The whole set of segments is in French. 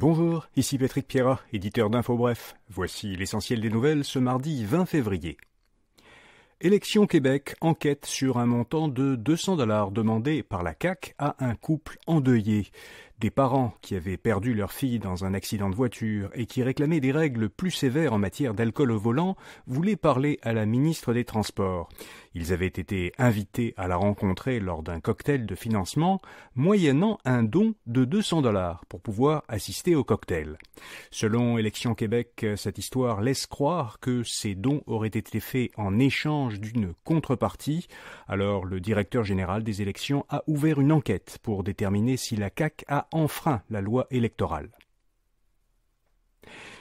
Bonjour, ici Patrick Pierrat, éditeur d'Info Bref. Voici l'essentiel des nouvelles ce mardi 20 février. Élections Québec enquête sur un montant de 200 $ demandé par la CAQ à un couple endeuillé. Des parents qui avaient perdu leur fille dans un accident de voiture et qui réclamaient des règles plus sévères en matière d'alcool au volant voulaient parler à la ministre des Transports. Ils avaient été invités à la rencontrer lors d'un cocktail de financement, moyennant un don de 200 $ pour pouvoir assister au cocktail. Selon Élections Québec, cette histoire laisse croire que ces dons auraient été faits en échange d'une contrepartie. Alors le directeur général des élections a ouvert une enquête pour déterminer si la CAQ a enfreint la loi électorale.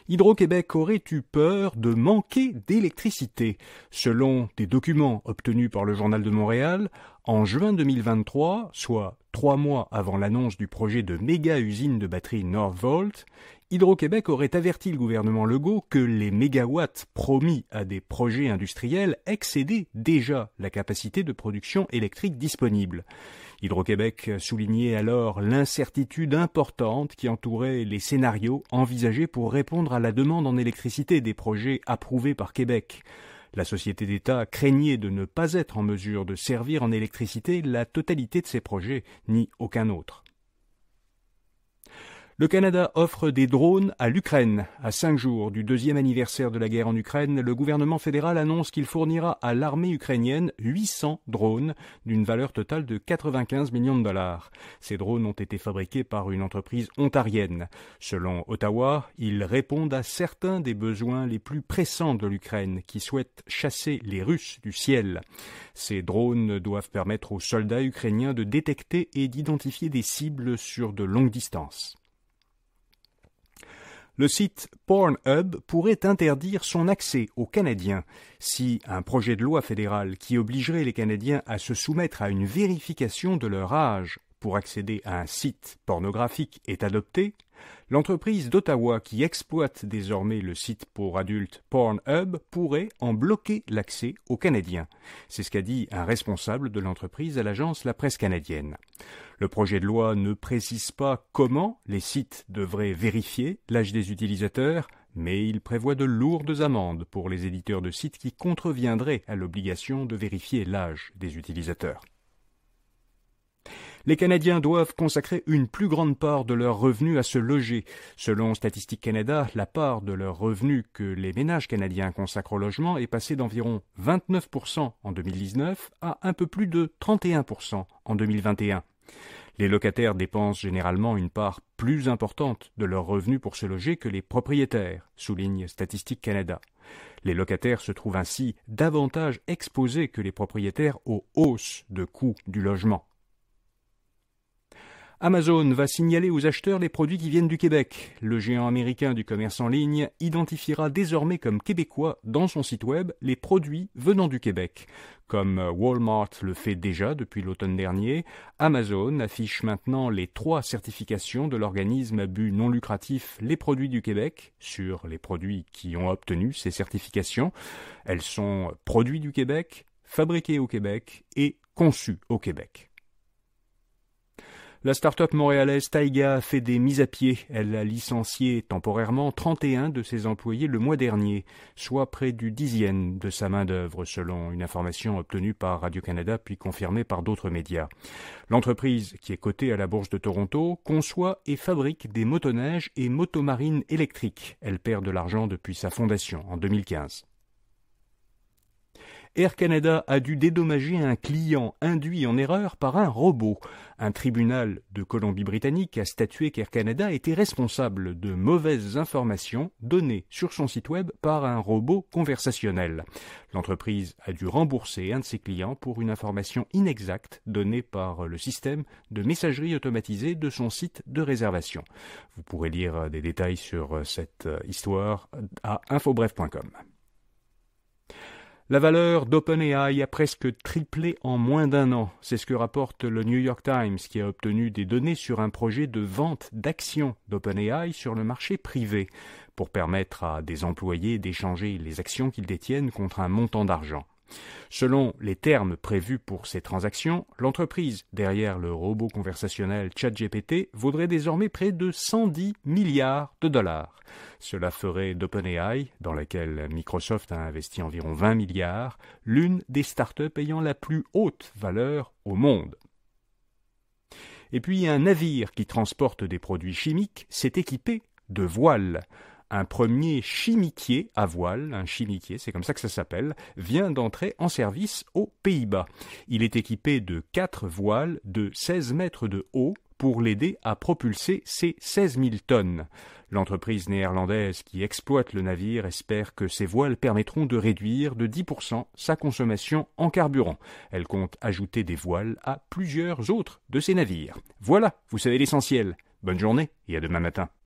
Hydro-Québec aurait eu peur de manquer d'électricité. Selon des documents obtenus par le Journal de Montréal, en juin 2023, soit 3 mois avant l'annonce du projet de méga-usine de batterie Northvolt, Hydro-Québec aurait averti le gouvernement Legault que les mégawatts promis à des projets industriels excédaient déjà la capacité de production électrique disponible. Hydro-Québec soulignait alors l'incertitude importante qui entourait les scénarios envisagés pour répondre à la demande en électricité des projets approuvés par Québec. La société d'État craignait de ne pas être en mesure de servir en électricité la totalité de ces projets, ni aucun autre. Le Canada offre des drones à l'Ukraine. À 5 jours du 2e anniversaire de la guerre en Ukraine, le gouvernement fédéral annonce qu'il fournira à l'armée ukrainienne 800 drones d'une valeur totale de 95 millions de $. Ces drones ont été fabriqués par une entreprise ontarienne. Selon Ottawa, ils répondent à certains des besoins les plus pressants de l'Ukraine, qui souhaite chasser les Russes du ciel. Ces drones doivent permettre aux soldats ukrainiens de détecter et d'identifier des cibles sur de longues distances. Le site Pornhub pourrait interdire son accès aux Canadiens si un projet de loi fédéral qui obligerait les Canadiens à se soumettre à une vérification de leur âge pour accéder à un site pornographique est adopté. L'entreprise d'Ottawa qui exploite désormais le site pour adultes Pornhub pourrait en bloquer l'accès aux Canadiens. C'est ce qu'a dit un responsable de l'entreprise à l'agence La Presse canadienne. Le projet de loi ne précise pas comment les sites devraient vérifier l'âge des utilisateurs, mais il prévoit de lourdes amendes pour les éditeurs de sites qui contreviendraient à l'obligation de vérifier l'âge des utilisateurs. Les Canadiens doivent consacrer une plus grande part de leurs revenus à se loger. Selon Statistique Canada, la part de leurs revenus que les ménages canadiens consacrent au logement est passée d'environ 29% en 2019 à un peu plus de 31% en 2021. Les locataires dépensent généralement une part plus importante de leurs revenus pour se loger que les propriétaires, souligne Statistique Canada. Les locataires se trouvent ainsi davantage exposés que les propriétaires aux hausses de coûts du logement. Amazon va signaler aux acheteurs les produits qui viennent du Québec. Le géant américain du commerce en ligne identifiera désormais comme québécois dans son site web les produits venant du Québec. Comme Walmart le fait déjà depuis l'automne dernier, Amazon affiche maintenant les 3 certifications de l'organisme à but non lucratif Les Produits du Québec sur les produits qui ont obtenu ces certifications. Elles sont produits du Québec, fabriqués au Québec et conçus au Québec. La start-up montréalaise Taiga fait des mises à pied. Elle a licencié temporairement 31 de ses employés le mois dernier, soit près du 10e de sa main-d'œuvre, selon une information obtenue par Radio-Canada puis confirmée par d'autres médias. L'entreprise, qui est cotée à la Bourse de Toronto, conçoit et fabrique des motoneiges et motomarines électriques. Elle perd de l'argent depuis sa fondation en 2015. Air Canada a dû dédommager un client induit en erreur par un robot. Un tribunal de Colombie-Britannique a statué qu'Air Canada était responsable de mauvaises informations données sur son site web par un robot conversationnel. L'entreprise a dû rembourser un de ses clients pour une information inexacte donnée par le système de messagerie automatisée de son site de réservation. Vous pourrez lire des détails sur cette histoire à infobref.com. La valeur d'OpenAI a presque triplé en moins d'1 an. C'est ce que rapporte le New York Times, qui a obtenu des données sur un projet de vente d'actions d'OpenAI sur le marché privé, pour permettre à des employés d'échanger les actions qu'ils détiennent contre un montant d'argent. Selon les termes prévus pour ces transactions, l'entreprise derrière le robot conversationnel ChatGPT vaudrait désormais près de 110 milliards de dollars. Cela ferait d'OpenAI, dans laquelle Microsoft a investi environ 20 milliards, l'une des startups ayant la plus haute valeur au monde. Et puis un navire qui transporte des produits chimiques s'est équipé de voiles. Un premier chimiquier à voile, un chimiquier, c'est comme ça que ça s'appelle, vient d'entrer en service aux Pays-Bas. Il est équipé de 4 voiles de 16 mètres de haut pour l'aider à propulser ses 16 000 tonnes. L'entreprise néerlandaise qui exploite le navire espère que ces voiles permettront de réduire de 10% sa consommation en carburant. Elle compte ajouter des voiles à plusieurs autres de ses navires. Voilà, vous savez l'essentiel. Bonne journée et à demain matin.